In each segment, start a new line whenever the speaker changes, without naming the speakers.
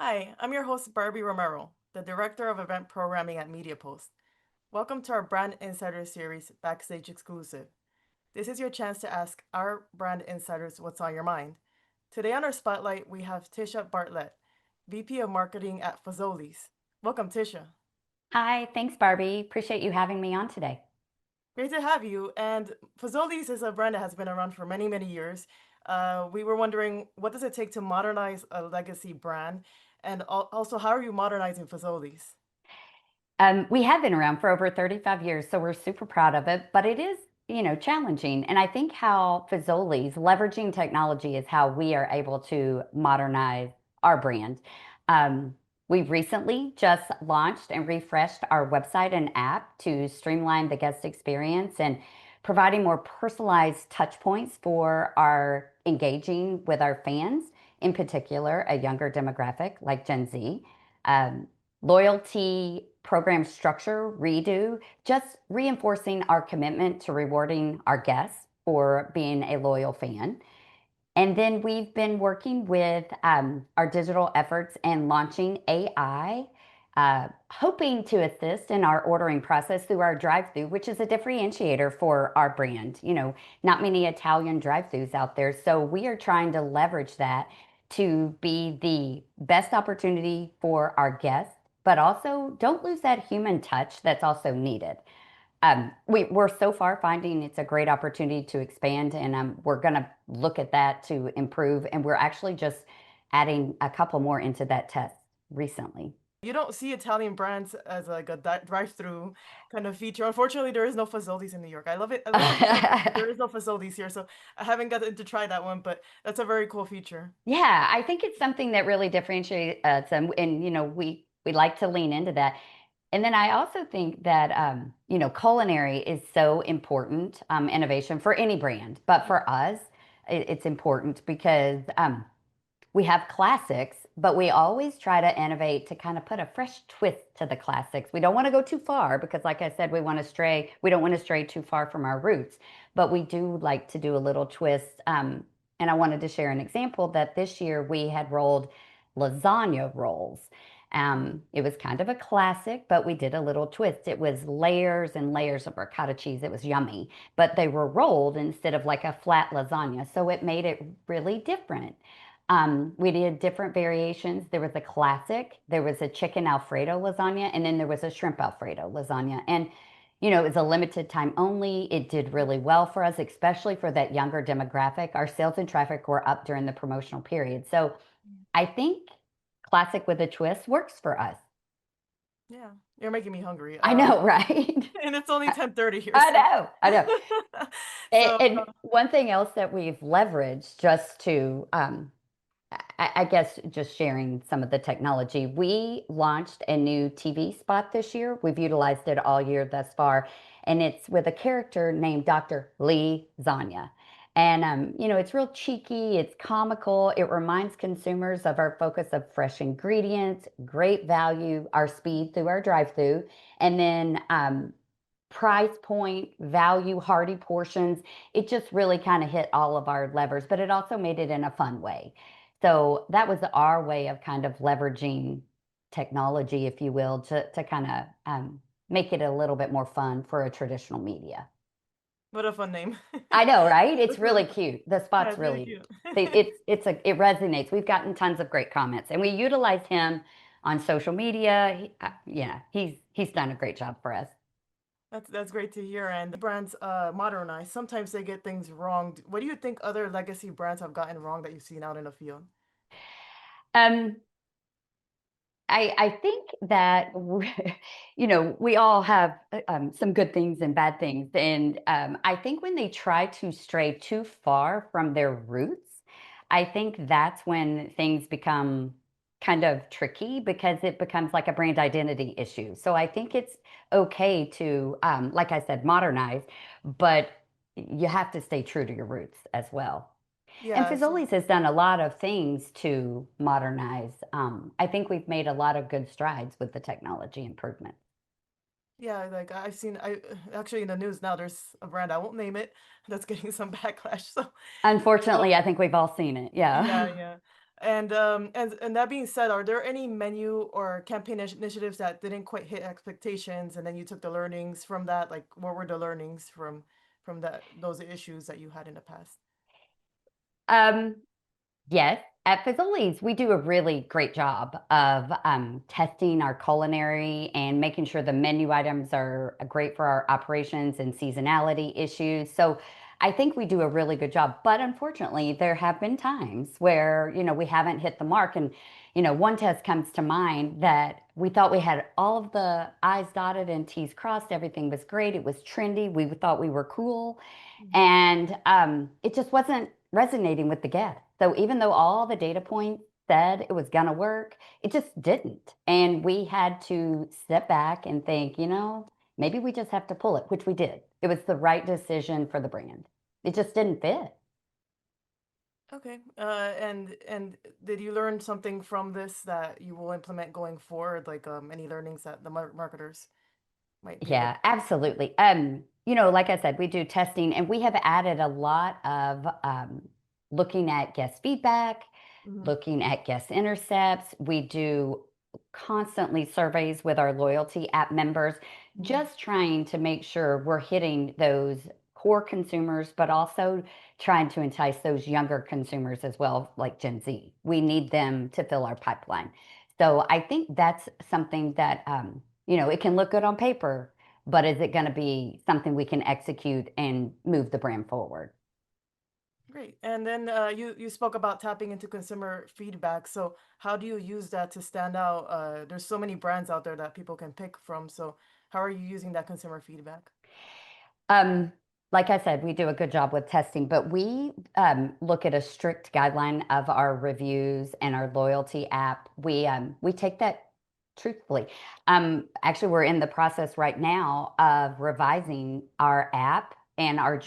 Hi, I'm your host, Barbie Romero, the Director of Event Programming at MediaPost. Welcome to our Brand Insider series, Backstage Exclusive. This is your chance to ask our brand insiders what's on your mind. Today on our spotlight, we have Tisha Bartlett, VP of Marketing at Fazoli's. Welcome, Tisha.
Hi, thanks, Barbie. Appreciate you having me on today.
Great to have you. And Fazoli's is a brand that has been around for many, many years. We were wondering, what does it take to modernize a legacy brand? And also, how are you modernizing Fazoli's?
We have been around for over 35 years, so we're super proud of it, but it is, challenging. And I think how Fazoli's leveraging technology is how we are able to modernize our brand. Um, we've recently just launched and refreshed our website and app to streamline the guest experience and providing more personalized touch points for our engaging with our fans, in particular, a younger demographic like Gen Z. Um, Loyalty program structure redo, just reinforcing our commitment to rewarding our guests for being a loyal fan. And then we've been working with our digital efforts and launching AI, hoping to assist in our ordering process through our drive-thru, which is a differentiator for our brand. Not many Italian drive-thrus out there. So we are trying to leverage that to be the best opportunity for our guests, but also don't lose that human touch that's also needed. We're so far finding it's a great opportunity to expand, and we're going to look at that to improve. And we're actually just adding a couple more into that test recently.
You don't see Italian brands as like a drive-through kind of feature. Unfortunately, there is no Fazoli's in New York. I love it. I love the concept, but there is no Fazoli's here, so I haven't gotten to try that one. But that's a very cool feature.
Yeah, I think it's something that really differentiates us, and we like to lean into that. And then I also think that culinary is so important, innovation for any brand, but for us, it's important because we have classics, but we always try to innovate to kind of put a fresh twist to the classics. We don't want to go too far because, like I said, we don't want to stray too far from our roots, but we do like to do a little twist. And I wanted to share an example that this year we had rolled lasagna rolls. It was kind of a classic, but we did a little twist. It was layers and layers of ricotta cheese. It was yummy, but they were rolled instead of like a flat lasagna. So it made it really different. We did different variations. There was a classic, there was a chicken Alfredo lasagna, and then there was a shrimp Alfredo lasagna. And, it was a limited time only. It did really well for us, especially for that younger demographic. Our sales and traffic were up during the promotional period. So I think classic with a twist works for us.
Yeah, you're making me hungry.
I know, right?
And it's only 10:30 here,
I
so
know, I know. And,
so
and one thing else that we've leveraged just to I guess just sharing some of the technology. We launched a new TV spot this year. We've utilized it all year thus far, and it's with a character named Dr. Lee Zagna. And it's real cheeky, it's comical, it reminds consumers of our focus of fresh ingredients, great value, our speed through our drive-through, and then price point, value, hearty portions. It just really kind of hit all of our levers, but it also made it in a fun way. So that was our way of kind of leveraging technology, if you will, to kind of make it a little bit more fun for a traditional media.
what a fun name.
I know, right? It's
That's really
really
fun.
cute. The
Yeah,
spot's
it's really
really,
cute.
it resonates. We've gotten tons of great comments, and we utilize him on social media. Yeah, he's done a great job for us.
That's great to hear. And brands modernize. Sometimes they get things wrong. What do you think other legacy brands have gotten wrong that you've seen out in the field?
Um, I think that we all have some good things and bad things, and I think when they try to stray too far from their roots, I think that's when things become kind of tricky because it becomes like a brand identity issue. So I think it's okay to, like I said, modernize, but you have to stay true to your roots as well. And
Yeah, so
Fazoli's has done a lot of things to modernize. I think we've made a lot of good strides with the technology improvement.
yeah, like I've seen I actually in the news now there's a brand I won't name it that's getting some backlash. So
Unfortunately, I think we've all seen it.
yeah,
Yeah.
yeah. And that being said, are there any menu or campaign initiatives that didn't quite hit expectations, and then you took the learnings from that? Like, what were the learnings from that those issues that you had in the past?
Um, Yes, at Fazoli's, we do a really great job of testing our culinary and making sure the menu items are great for our operations and seasonality issues. So I think we do a really good job. But unfortunately, there have been times where, we haven't hit the mark. And, one test comes to mind that we thought we had all of the I's dotted and T's crossed. Everything was great. It was trendy. We thought we were cool.
Mhm.
And it just wasn't resonating with the guest. So even though all the data points said it was going to work, it just didn't. And we had to step back and think, maybe we just have to pull it, which we did. It was the right decision for the brand. It just didn't fit.
Okay. And did you learn something from this that you will implement going forward? Like any learnings that the marketers might be able to
Yeah,
take from that?
absolutely. Like I said, we do testing and we have added a lot of looking at guest feedback,
Hmm.
looking at guest intercepts. We do constantly surveys with our loyalty app members,
Hmm.
just trying to make sure we're hitting those core consumers, but also trying to entice those younger consumers as well, like Gen Z. We need them to fill our pipeline. So I think that's something that, it can look good on paper, but is it going to be something we can execute and move the brand forward?
Great. And then you spoke about tapping into consumer feedback. So how do you use that to stand out? There's so many brands out there that people can pick from. So how are you using that consumer feedback?
Um, like I said, we do a good job with testing, but we look at a strict guideline of our reviews and our loyalty app. We take that truthfully. Actually, we're in the process right now of revising our app and our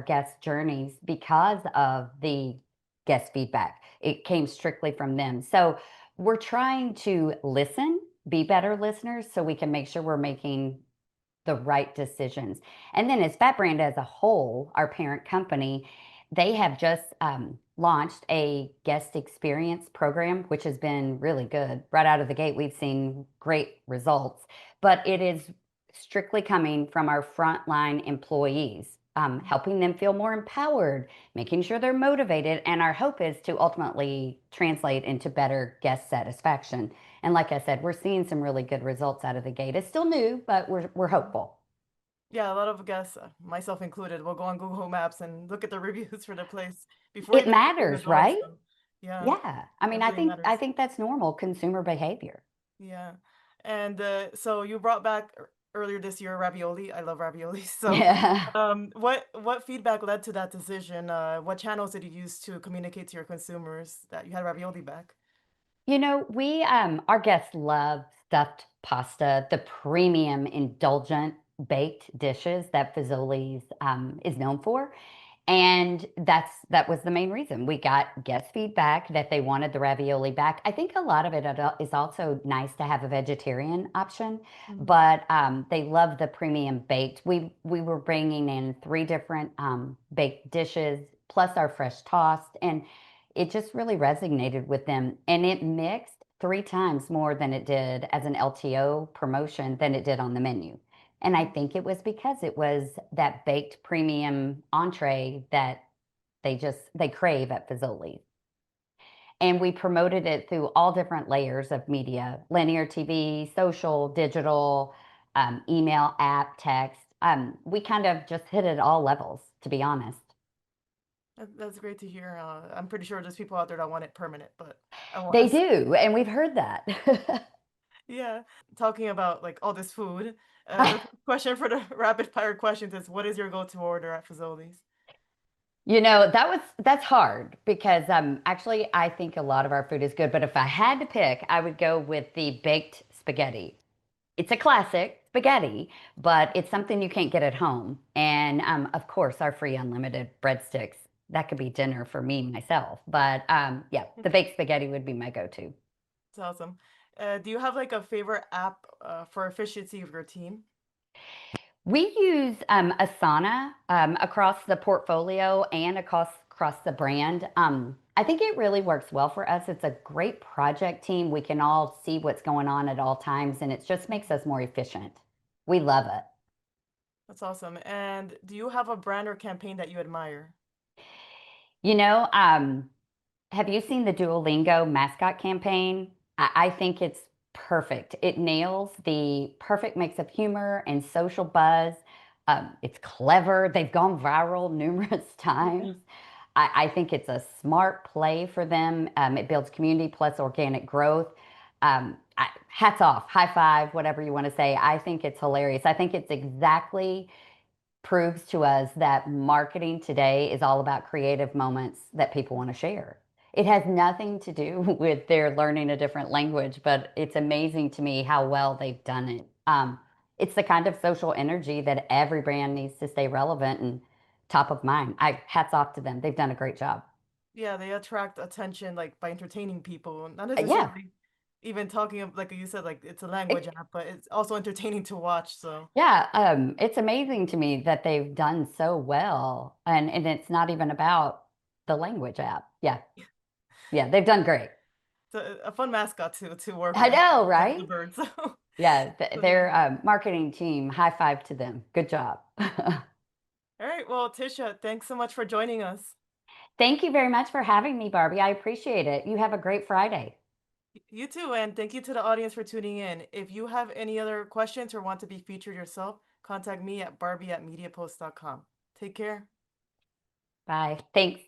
guest journeys because of the guest feedback. It came strictly from them. So we're trying to listen, be better listeners, so we can make sure we're making the right decisions. And then as Fat Brand as a whole, our parent company, they have just launched a guest experience program, which has been really good. Right out of the gate, we've seen great results, but it is strictly coming from our frontline employees,
Mhm.
helping them feel more empowered, making sure they're motivated. And our hope is to ultimately translate into better guest satisfaction. And like I said, we're seeing some really good results out of the gate. It's still new, but we're
Mhm.
hopeful.
Yeah, a lot of guests, myself included, will go on Google Maps and look at the reviews for the place before
It
even clicking the
matters,
door.
right?
So yeah,
Yeah. I mean, I
definitely
think I
matters.
think that's normal consumer behavior.
Yeah. And so you brought back earlier this year ravioli. I love ravioli. So
Yeah.
what feedback led to that decision? What channels did you use to communicate to your consumers that you had ravioli back?
We our guests love stuffed pasta, the premium indulgent baked dishes that Fazoli's is known for. And that was the main reason. We got guest feedback that they wanted the ravioli back. I think a lot of it is also nice to have a vegetarian option,
Hmm.
but they love the premium baked. We were bringing in three different baked dishes plus our fresh tossed, and it just really resonated with them. And it mixed three times more than it did as an LTO promotion than it did on the menu. And I think it was because it was that baked premium entree that they crave at Fazoli's. And we promoted it through all different layers of media, linear TV, social, digital, email, app, text. We kind of just hit it at all levels, to be honest.
That's great to hear. I'm pretty sure there's people out there that want it permanent, but I won't
They
ask.
do, and we've heard that.
Yeah. Talking about like all this food, the question for the rapid fire questions is what is your go-to order at Fazoli's?
That's hard because actually I think a lot of our food is good, but if I had to pick, I would go with the baked spaghetti. It's a classic spaghetti, but it's something you can't get at home. And of course, our free unlimited breadsticks. That could be dinner for me myself. But yeah, the baked spaghetti would be my go-to.
It's awesome. Do you have like a favorite app for efficiency of your team?
We use Asana across the portfolio and across the brand. I think it really works well for us. It's a great project team. We can all see what's going on at all times, and it just makes us more efficient. We love it.
That's awesome. And do you have a brand or campaign that you admire?
You know, have you seen the Duolingo mascot campaign? I think it's perfect. It nails the perfect mix of humor and social buzz. It's clever. They've gone viral numerous
Yeah.
times. I think it's a smart play for them. It builds community plus organic growth. Hats off, high five, whatever you want to say. I think it's hilarious. I think it's exactly proves to us that marketing today is all about creative moments that people want to share. It has nothing to do with their learning a different language, but it's amazing to me how well they've done it. It's the kind of social energy that every brand needs to stay relevant and top of mind. I hats off to them. They've done a great job.
Yeah, they attract attention like by entertaining people, not
Yeah,
necessarily even talking like you said, like it's a language
it,
app, but it's also entertaining to watch. So
yeah. It's amazing to me that they've done so well, and it's not even about the language app. Yeah, yeah, they've done great.
it's a fun mascot to work
I
with,
know,
the
right?
birds.
Yeah,
So yeah.
their marketing team, high five to them. Good job.
All right. Well, Tisha, thanks so much for joining us.
Thank you very much for having me, Barbie. I appreciate it. You have a great Friday.
You too, and thank you to the audience for tuning in. If you have any other questions or want to be featured yourself, contact me at barbie@mediapost.com. Take care.
Bye. Thanks.